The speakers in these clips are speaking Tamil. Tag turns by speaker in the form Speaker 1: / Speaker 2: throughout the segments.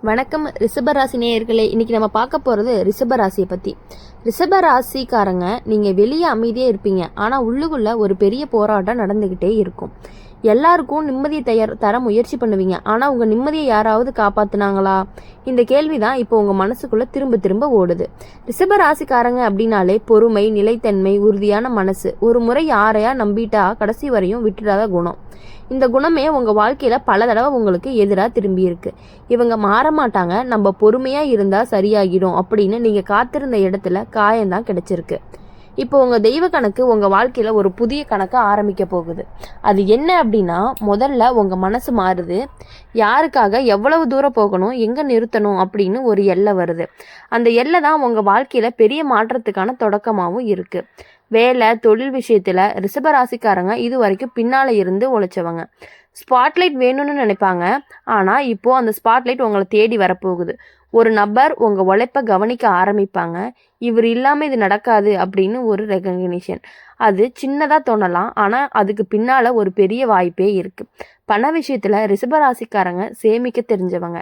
Speaker 1: வணக்கம் ரிஷபராசி நேயர்களே. இன்னைக்கு நம்ம பார்க்க போகிறது ரிஷபராசியை பற்றி. ரிஷபராசிக்காரங்க நீங்கள் வெளியே அமைதியாக இருப்பீங்க, ஆனால் உள்ளுக்குள்ளே ஒரு பெரிய போராட்டம் நடந்துக்கிட்டே இருக்கும். எல்லாருக்கும் நிம்மதியை தர முயற்சி பண்ணுவீங்க, ஆனால் உங்கள் நிம்மதியை யாராவது காப்பாற்றினாங்களா? இந்த கேள்வி தான் இப்போ உங்கள் மனசுக்குள்ளே திரும்ப திரும்ப ஓடுது. ரிஷபராசிக்காரங்க அப்படின்னாலே பொறுமை, நிலைத்தன்மை, உறுதியான மனசு. ஒரு முறை யாரையா நம்பிட்டா கடைசி வரையும் விட்டுடாத குணம். இந்த குணமே உங்கள் வாழ்க்கையில் பல தடவை உங்களுக்கு எதிராக திரும்பி இருக்கு. இவங்க மாற மாட்டாங்க, நம்ம பொறுமையாக இருந்தால் சரியாகிடும் அப்படின்னு நீங்கள் காத்திருந்த இடத்துல காயம்தான் கிடைச்சிருக்கு. இப்போ உங்கள் தெய்வ கணக்கு உங்கள் வாழ்க்கையில் ஒரு புதிய கணக்கை ஆரம்பிக்க போகுது. அது என்ன அப்படின்னா, முதல்ல உங்கள் மனசு மாறுது. யாருக்காக எவ்வளவு தூரம் போகணும், எங்கே நிறுத்தணும் அப்படின்னு ஒரு எல்லை வருது. அந்த எல்லை தான் உங்கள் வாழ்க்கையில் பெரிய மாற்றத்துக்கான தொடக்கமாகவும் இருக்குது. வேலை, தொழில் விஷயத்தில் ரிஷபராசிக்காரங்க இது வரைக்கும் பின்னால் இருந்து உழைச்சவங்க. ஸ்பாட்லைட் வேணும்னு நினைப்பாங்க, ஆனால் இப்போது அந்த ஸ்பாட்லைட் உங்களை தேடி வரப்போகுது. ஒரு நபர் உங்கள் உழைப்பை கவனிக்க ஆரம்பிப்பாங்க. இவர் இல்லாமல் இது நடக்காது அப்படின்னு ஒரு ரெகக்னிஷன். அது சின்னதாக தோணலாம், ஆனால் அதுக்கு பின்னால் ஒரு பெரிய வாய்ப்பே இருக்குது. பண விஷயத்தில் ரிஷபராசிக்காரங்க சேமிக்க தெரிஞ்சவங்க,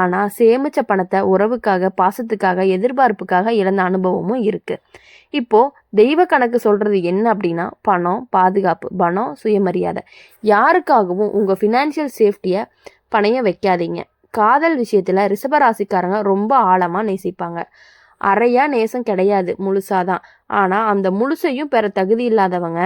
Speaker 1: ஆனால் சேமித்த பணத்தை உறவுக்காக, பாசத்துக்காக, எதிர்பார்ப்புக்காக இழந்த அனுபவமும் இருக்குது. இப்போது தெய்வ கணக்கு சொல்கிறது என்ன அப்படின்னா, பணம், பாதுகாப்பு, பணம், சுயமரியாதை. யாருக்காகவும் உங்கள் ஃபினான்ஷியல் சேஃப்டியை பணைய வைக்காதீங்க. காதல் விஷயத்தில் ரிஷபராசிக்காரங்க ரொம்ப ஆழமாக நேசிப்பாங்க. அறையா நேசம் கிடையாது, முழுசாதான். ஆனால் அந்த முழுசையும் பெற தகுதி இல்லாதவங்க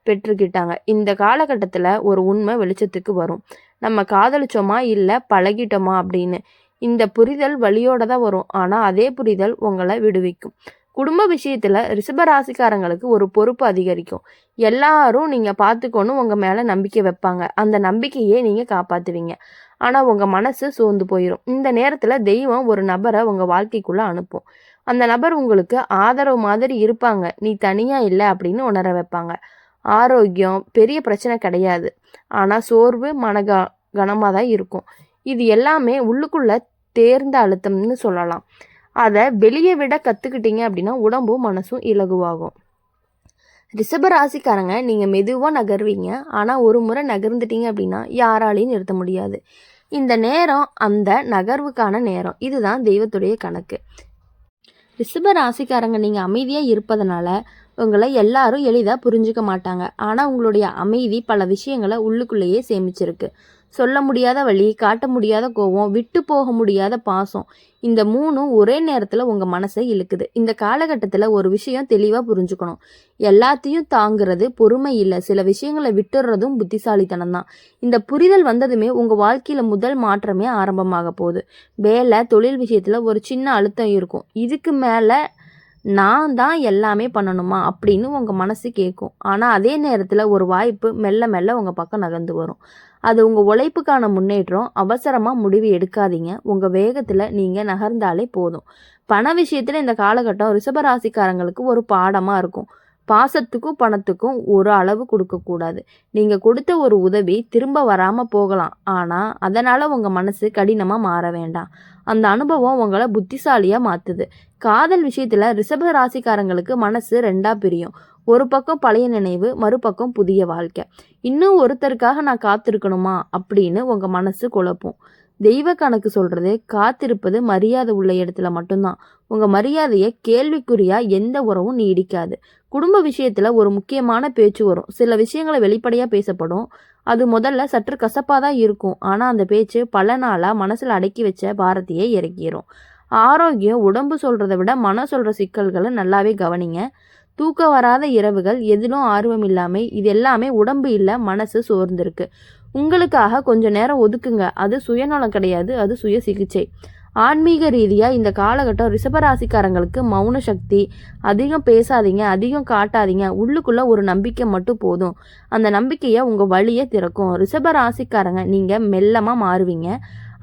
Speaker 1: பெற்றுக்கிட்டாங்க. இந்த காலகட்டத்தில் ஒரு உண்மை வெளிச்சத்துக்கு வரும். நம்ம காதலிச்சோமா இல்லை பழகிட்டோமா அப்படின்னு. இந்த புரிதல் வழியோட தான் வரும், ஆனால் அதே புரிதல் உங்களை விடுவிக்கும். குடும்ப விஷயத்தில் ரிஷபராசிக்காரங்களுக்கு ஒரு பொறுப்பு அதிகரிக்கும். எல்லாரும் நீங்கள் பார்த்துக்கணும் உங்கள் மேலே நம்பிக்கை வைப்பாங்க. அந்த நம்பிக்கையே நீங்கள் காப்பாற்றுவீங்க. ஆனால் உங்கள் மனசு சோர்ந்து போயிடும். இந்த நேரத்தில் தெய்வம் ஒரு நபரை உங்கள் வாழ்க்கைக்குள்ளே அனுப்பும். அந்த நபர் உங்களுக்கு ஆதரவு மாதிரி இருப்பாங்க, நீ தனியாக இல்லை அப்படின்னு உணர வைப்பாங்க. ஆரோக்கியம் பெரிய பிரச்சனை கிடையாது, ஆனால் சோர்வு கனமாக தான் இருக்கும். இது எல்லாமே உள்ளுக்குள்ளே தேர்ந்த அழுத்தம்னு சொல்லலாம். அதை வெளியே விட கற்றுக்கிட்டீங்க அப்படின்னா உடம்பும் மனசும் இலகுவாகும். ரிஷபராசிக்காரங்க நீங்கள் மெதுவாக நகர்வீங்க, ஆனால் ஒரு முறை நகர்ந்துட்டீங்க அப்படின்னா யாராலையும் நிறுத்த முடியாது. இந்த நேரம் அந்த நகர்வுக்கான நேரம். இதுதான் தெய்வத்துடைய கணக்கு. ரிஷபராசிக்காரங்க நீங்கள் அமைதியாக இருப்பதனால உங்களை எல்லாரும் எளிதாக புரிஞ்சுக்க மாட்டாங்க. ஆனால் உங்களுடைய அமைதி பல விஷயங்களை உள்ளுக்குள்ளேயே சேமிச்சிருக்கு. சொல்ல முடியாத வலி, காட்ட முடியாத கோபம், விட்டு போக முடியாத பாசம், இந்த மூணும் ஒரே நேரத்தில் உங்கள் மனசை இழுக்குது. இந்த காலகட்டத்தில் ஒரு விஷயம் தெளிவாக புரிஞ்சுக்கணும். எல்லாத்தையும் தாங்கிறது பொறுமை இல்லை, சில விஷயங்களை விட்டுடுறதும் புத்திசாலித்தனம் தான். இந்த புரிதல் வந்ததுமே உங்கள் வாழ்க்கையில் முதல் மாற்றமே ஆரம்பமாக போகுது. வேலை, தொழில் விஷயத்தில் ஒரு சின்ன அழுத்தம் இருக்கும். இதுக்கு மேலே நான் தான் எல்லாமே பண்ணணுமா அப்படின்னு உங்கள் மனசு கேட்கும். ஆனால் அதே நேரத்தில் ஒரு வாய்ப்பு மெல்ல மெல்ல உங்கள் பக்கம் நகர்ந்து வரும். அது உங்கள் உழைப்புக்கான முன்னேற்றம். அவசரமாக முடிவு எடுக்காதீங்க, உங்கள் வேகத்தில் நீங்கள் நகர்ந்தாலே போதும். பண விஷயத்தில் இந்த காலகட்டம் ரிஷபராசிக்காரங்களுக்கு ஒரு பாடமாக இருக்கும். பாசத்துக்கும் பணத்துக்கும் ஒரு அளவு கொடுக்கக்கூடாது. நீங்கள் கொடுத்த ஒரு உதவி திரும்ப வராமல் போகலாம், ஆனால் அதனால் உங்கள் மனசு கடினமாக மாற வேண்டாம். அந்த அனுபவம் உங்களை புத்திசாலியாக மாற்றுது. காதல் விஷயத்தில் ரிஷப ராசிக்காரங்களுக்கு மனசு ரெண்டாக பிரியும். ஒரு பக்கம் பழைய நினைவு, மறுபக்கம் புதிய வாழ்க்கை. இன்னும் ஒருத்தருக்காக நான் காத்திருக்கணுமா அப்படின்னு உங்கள் மனசு குழப்பும். தெய்வ கணக்கு சொல்கிறது, காத்திருப்பது மரியாதை உள்ள இடத்துல மட்டும்தான். உங்கள் மரியாதையை கேள்விக்குறியா எந்த உறவும் நீடிக்காது. குடும்ப விஷயத்தில் ஒரு முக்கியமான பேச்சு வரும். சில விஷயங்களை வெளிப்படையாக பேசப்படும். அது முதல்ல சற்று கசப்பாக தான் இருக்கும், ஆனால் அந்த பேச்சு பல நாளாக மனசில் அடக்கி வச்ச பாரத்தையே இறக்கிடும். ஆரோக்கியம் உடம்பு சொல்கிறத விட மனம் சொல்கிற சிக்கல்களை நல்லாவே கவனிங்க. தூக்கம் வராத இரவுகள், எதிலும் ஆர்வம் இல்லாமல், இது எல்லாமே உடம்பு இல்லை, மனசு சோர்ந்திருக்கு. உங்களுக்காக கொஞ்சம் நேரம் ஒதுக்குங்க. அது சுயநலம் கிடையாது, அது சுய சிகிச்சை. ஆன்மீக ரீதியாக இந்த காலகட்டம் ரிஷபராசிக்காரங்களுக்கு மௌன சக்தி. அதிகம் பேசாதீங்க, அதிகம் காட்டாதீங்க. உள்ளுக்குள்ளே ஒரு நம்பிக்கை மட்டும் போதும். அந்த நம்பிக்கையை உங்கள் வழியை திறக்கும். ரிஷபராசிக்காரங்க நீங்கள் மெல்லமாக மாறுவீங்க,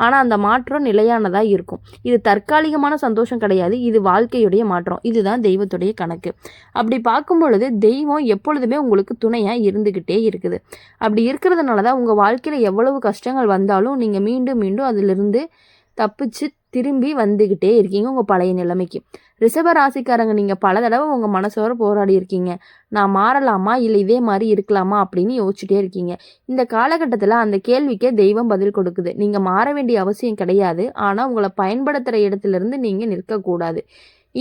Speaker 1: ஆனால் அந்த மாற்றம் நிலையானதாக இருக்கும். இது தற்காலிகமான சந்தோஷம் கிடையாது, இது வாழ்க்கையுடைய மாற்றம். இதுதான் தெய்வத்துடைய கணக்கு. அப்படி பார்க்கும் பொழுது தெய்வம் எப்பொழுதுமே உங்களுக்கு துணையாக இருந்துக்கிட்டே இருக்குது. அப்படி இருக்கிறதுனால தான் உங்கள் வாழ்க்கையில் எவ்வளவு கஷ்டங்கள் வந்தாலும் நீங்கள் மீண்டும் மீண்டும் அதிலிருந்து தப்பிச்சு திரும்பி வந்துக்கிட்டே இருக்கீங்க உங்கள் பழைய நிலைமைக்கு. ரிஷப ராசிக்காரங்க, நீங்கள் பல தடவை உங்கள் மனசோட போராடி இருக்கீங்க. நான் மாறலாமா இல்லை இதே மாதிரி இருக்கலாமா அப்படின்னு யோசிச்சுட்டே இருக்கீங்க. இந்த காலகட்டத்தில் அந்த கேள்விக்கே தெய்வம் பதில் கொடுக்குது. நீங்கள் மாற வேண்டிய அவசியம் கிடையாது, ஆனால் உங்களை பயன்படுத்துகிற இடத்துலேருந்து நீங்கள் நிற்கக்கூடாது.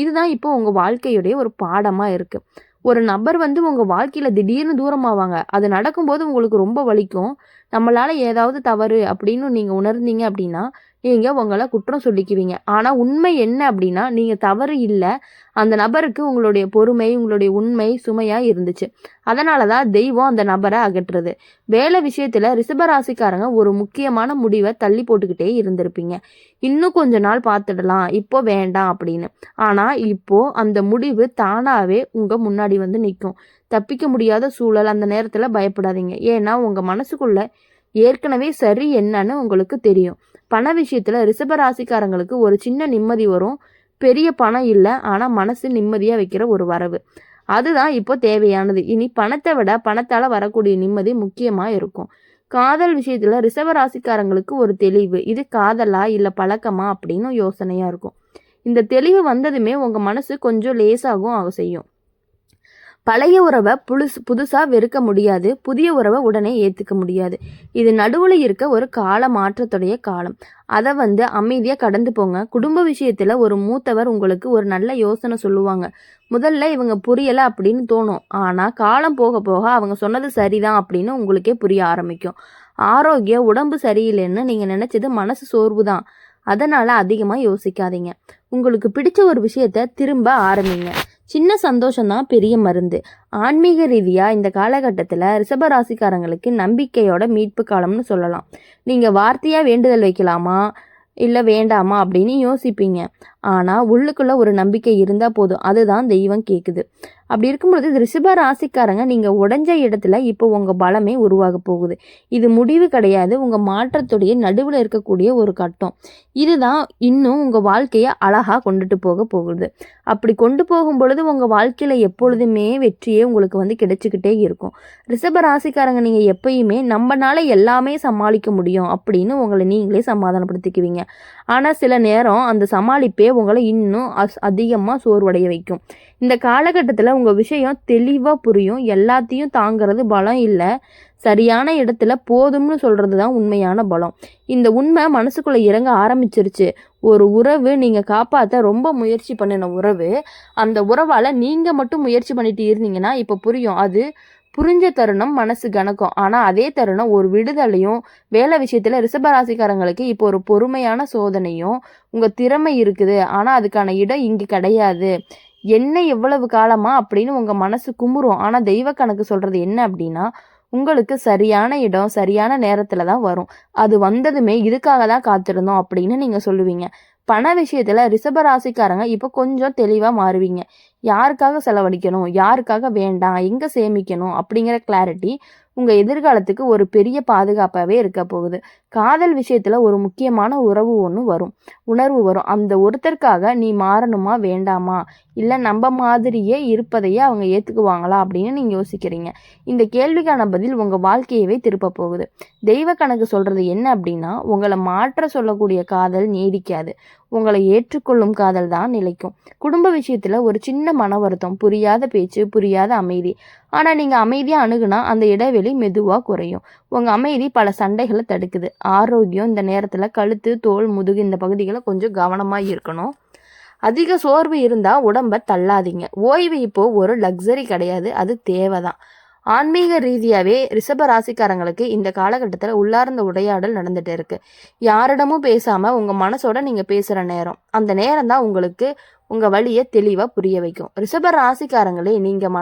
Speaker 1: இதுதான் இப்போ உங்கள் வாழ்க்கையுடைய ஒரு பாடமாக இருக்குது. ஒரு நபர் உங்கள் வாழ்க்கையில் திடீர்னு தூரமாவாங்க. அது நடக்கும்போது உங்களுக்கு ரொம்ப வலிக்கும். நம்மளால் ஏதாவது தவறு அப்படின்னு நீங்கள் உணர்ந்தீங்க அப்படின்னா நீங்கள் உங்களை குற்றம் சொல்லிக்குவீங்க. ஆனால் உண்மை என்ன அப்படின்னா, நீங்கள் தவறு இல்லை, அந்த நபருக்கு உங்களுடைய பொறுமை, உங்களுடைய உண்மை சுமையாக இருந்துச்சு. அதனால தான் தெய்வம் அந்த நபரை அகற்றுறது. வேலை விஷயத்தில் ரிஷபராசிக்காரங்க ஒரு முக்கியமான முடிவை தள்ளி போட்டுக்கிட்டே இருந்திருப்பீங்க. இன்னும் கொஞ்ச நாள் பார்த்துடலாம், இப்போ வேண்டாம் அப்படின்னு. ஆனால் இப்போ அந்த முடிவு தானாகவே உங்கள் முன்னாடி நிற்கும். தப்பிக்க முடியாத சூழல் அந்த நேரத்தில் பயப்படாதீங்க. ஏன்னா உங்கள் மனசுக்குள்ள ஏற்கனவே சரி என்னன்னு உங்களுக்கு தெரியும். பண விஷயத்தில் ரிஷபராசிக்காரங்களுக்கு ஒரு சின்ன நிம்மதி வரும். பெரிய பணம் இல்லை, ஆனால் மனசு நிம்மதியாக வைக்கிற ஒரு வரவு. அதுதான் இப்போ தேவையானது. இனி பணத்தை விட பணத்தால் வரக்கூடிய நிம்மதி முக்கியமாக இருக்கும். காதல் விஷயத்தில் ரிஷபராசிக்காரங்களுக்கு ஒரு தெளிவு. இது காதலா இல்லை பழக்கமா அப்படின்னு யோசனையாக இருக்கும். இந்த தெளிவு வந்ததுமே உங்கள் மனசு கொஞ்சம் லேசாகவும் செய்யும். பழைய உறவை புதுசாக வெறுக்க முடியாது, புதிய உறவை உடனே ஏற்றுக்க முடியாது. இது நடுவில் இருக்க ஒரு கால மாற்றத்துடைய காலம். அதை அமைதியாக கடந்து போங்க. குடும்ப விஷயத்தில் ஒரு மூத்தவர் உங்களுக்கு ஒரு நல்ல யோசனை சொல்லுவாங்க. முதல்ல இவங்க புரியலை அப்படின்னு தோணும், ஆனால் காலம் போக போக அவங்க சொன்னது சரிதான் அப்படின்னு உங்களுக்கே புரிய ஆரம்பிக்கும். ஆரோக்கியம், உடம்பு சரியில்லைன்னு நீங்கள் நினச்சது மனசு சோர்வு தான். அதனால் அதிகமாக யோசிக்காதீங்க. உங்களுக்கு பிடிச்ச ஒரு விஷயத்த திரும்ப ஆரம்பிங்க. சின்ன சந்தோஷம்தான் பெரிய மருந்து. ஆன்மீக ரீதியாக இந்த காலகட்டத்தில் ரிஷபராசிக்காரங்களுக்கு நம்பிக்கையோட மீட்பு காலம்னு சொல்லலாம். நீங்கள் வார்த்தையாக வேண்டுதல் வைக்கலாமா இல்லை வேண்டாமா அப்படின்னு யோசிப்பீங்க. ஆனால் உள்ளுக்குள்ளே ஒரு நம்பிக்கை இருந்தால் போதும், அதுதான் தெய்வம் கேட்குது. அப்படி இருக்கும்பொழுது ரிஷப ராசிக்காரங்க, நீங்கள் உடஞ்ச இடத்துல இப்போ உங்கள் பலமே உருவாக போகுது. இது முடிவு கிடையாது, உங்கள் மாற்றத்துடைய நடுவில் இருக்கக்கூடிய ஒரு கட்டம். இதுதான் இன்னும் உங்கள் வாழ்க்கையை அழகாக கொண்டுட்டு போகுது. அப்படி கொண்டு போகும் பொழுது உங்கள் வாழ்க்கையில் எப்பொழுதுமே வெற்றியே உங்களுக்கு கிடைச்சிக்கிட்டே இருக்கும். ரிஷப ராசிக்காரங்க, நீங்கள் எப்பயுமே நம்மனால எல்லாமே சமாளிக்க முடியும் அப்படின்னு உங்களை நீங்களே சமாதானப்படுத்திக்குவீங்க. ஆனால் சில நேரம் அந்த சமாளிப்பே உங்களை இன்னும் அதிகமாக சோர்வடைய வைக்கும். இந்த காலகட்டத்தில் உங்கள் விஷயம் தெளிவாக புரியும். எல்லாத்தையும் தாங்கிறது பலம் இல்லை, சரியான இடத்துல போதும்னு சொல்கிறது தான் உண்மையான பலம். இந்த உண்மை மனசுக்குள்ளே இறங்க ஆரம்பிச்சிருச்சு. ஒரு உறவு நீங்கள் காப்பாற்ற ரொம்ப முயற்சி பண்ணின உறவு, அந்த உறவால் நீங்கள் மட்டும் முயற்சி பண்ணிட்டு இருந்தீங்கன்னா இப்போ புரியும். அது புரிஞ்ச தருணம் மனசு கணக்கும். ஆனால் அதே தருணம் ஒரு விடுதலையும். வேலை விஷயத்தில் ரிஷபராசிக்காரங்களுக்கு இப்போ ஒரு பொறுமையான சோதனையும். உங்கள் திறமை இருக்குது, ஆனால் அதுக்கான இடம் இங்கே கிடையாது. என்ன எவ்வளவு காலமா அப்படின்னு உங்கள் மனசு குமுறும். ஆனால் தெய்வ கணக்கு சொல்கிறது என்ன அப்படின்னா, உங்களுக்கு சரியான இடம் சரியான நேரத்தில் தான் வரும். அது வந்ததுமே இதுக்காக தான் காத்திருந்தோம் அப்படின்னு நீங்கள் சொல்லுவீங்க. பண விஷயத்தில் ரிஷபராசிக்காரங்க இப்போ கொஞ்சம் தெளிவாக மாறுவீங்க. யாருக்காக செலவழிக்கணும், யாருக்காக வேண்டாம், எங்கே சேமிக்கணும் அப்படிங்கிற கிளாரிட்டி உங்கள் எதிர்காலத்துக்கு ஒரு பெரிய பாதுகாப்பாகவே இருக்க போகுது. காதல் விஷயத்தில் ஒரு முக்கியமான உணர்வு வரும். அந்த ஒருத்தருக்காக நீ மாறணுமா வேண்டாமா, இல்லை நம்ம மாதிரியே இருப்பதையே அவங்க ஏற்றுக்குவாங்களா அப்படின்னு நீங்கள் யோசிக்கிறீங்க. இந்த கேள்விக்கான பதில் உங்கள் வாழ்க்கையவே திருப்ப போகுது. தெய்வ கணக்கு சொல்கிறது என்ன அப்படின்னா, உங்களை மாற்ற சொல்லக்கூடிய காதல் நீடிக்காது, உங்களை ஏற்றுக்கொள்ளும் காதல் தான் நிலைக்கும். குடும்ப விஷயத்தில் ஒரு சின்ன மன வருத்தம், புரியாத பேச்சு, புரியாத அமைதி. ஆனால் நீங்கள் அமைதியாக அணுகுனா அந்த இடைவெளி மெதுவாக குறையும். உங்கள் அமைதி பல சண்டைகளை தடுக்குது. ஆரோக்கியம் இந்த நேரத்தில் கழுத்து, தோல், முதுகு இந்த பகுதிகளை கொஞ்சம் கவனமாக இருக்கணும். அதிக சோர்வு இருந்தால் உடம்பை தள்ளாதீங்க. ஓய்வு இப்போது ஒரு லக்ஸரி கிடையாது, அது தேவைதான். ஆன்மீக ரீதியாகவே ரிஷப ராசிக்காரங்களுக்கு இந்த காலகட்டத்தில் உள்ளார்ந்த உரையாடல் நடந்துகிட்டு இருக்குது. யாரிடமும் பேசாமல் உங்கள் மனசோட நீங்கள் பேசுகிற நேரம். அந்த நேரம் தான் உங்களுக்கு உங்கள் வழியை தெளிவாக புரிய வைக்கும். ரிஷப ராசிக்காரங்களே, நீங்கள்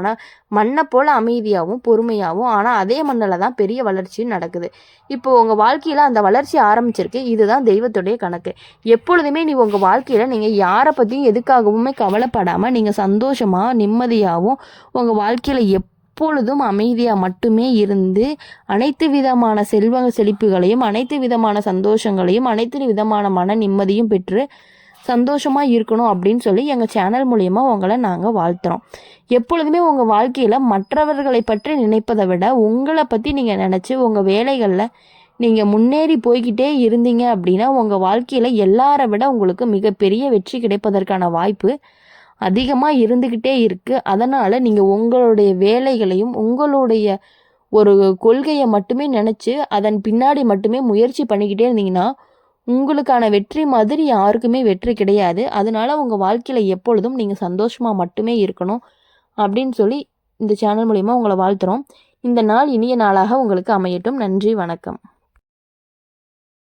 Speaker 1: மண்ணை போல் அமைதியாகவும் பொறுமையாகவும், ஆனால் அதே மண்ணில் தான் பெரிய வளர்ச்சியும் நடக்குது. இப்போ உங்கள் வாழ்க்கையில் அந்த வளர்ச்சி ஆரம்பிச்சிருக்கு. இதுதான் தெய்வத்துடைய கணக்கு. எப்பொழுதுமே உங்கள் வாழ்க்கையில் நீங்கள் யாரை பற்றியும் எதுக்காகவுமே கவலைப்படாமல் நீங்கள் சந்தோஷமாக நிம்மதியாகவும் உங்கள் வாழ்க்கையில் எப்பொழுதும் அமைதியாக மட்டுமே இருந்து அனைத்து விதமான செழிப்புகளையும், அனைத்து விதமான சந்தோஷங்களையும், அனைத்து விதமான மன நிம்மதியும் பெற்று சந்தோஷமாக இருக்கணும் அப்படின்னு சொல்லி எங்கள் சேனல் மூலயமா உங்களை நாங்கள் வாழ்த்துறோம். எப்பொழுதுமே உங்கள் வாழ்க்கையில் மற்றவர்களை பற்றி நினைப்பதை விட உங்களை பற்றி நீங்கள் நினச்சி உங்கள் வேலைகளில் நீங்கள் முன்னேறி போய்கிட்டே இருந்தீங்க அப்படின்னா உங்கள் வாழ்க்கையில் எல்லாரை விட உங்களுக்கு மிகப்பெரிய வெற்றி கிடைப்பதற்கான வாய்ப்பு அதிகமாக இருந்துக்கிட்டே இருக்குது. அதனால் நீங்கள் உங்களுடைய வேலைகளையும் உங்களுடைய ஒரு கொள்கையை மட்டுமே நினச்சி அதன் பின்னாடி மட்டுமே முயற்சி பண்ணிக்கிட்டே இருந்தீங்கன்னா உங்களுக்கான வெற்றி மாதிரி யாருக்குமே வெற்றி கிடையாது. அதனால உங்கள் வாழ்க்கையில் எப்பொழுதும் நீங்கள் சந்தோஷமாக மட்டுமே இருக்கணும் அப்படின்னு சொல்லி இந்த சேனல் மூலிமா உங்களை வாழ்த்துறோம். இந்த நாள் இனிய நாளாக உங்களுக்கு அமையட்டும். நன்றி, வணக்கம்.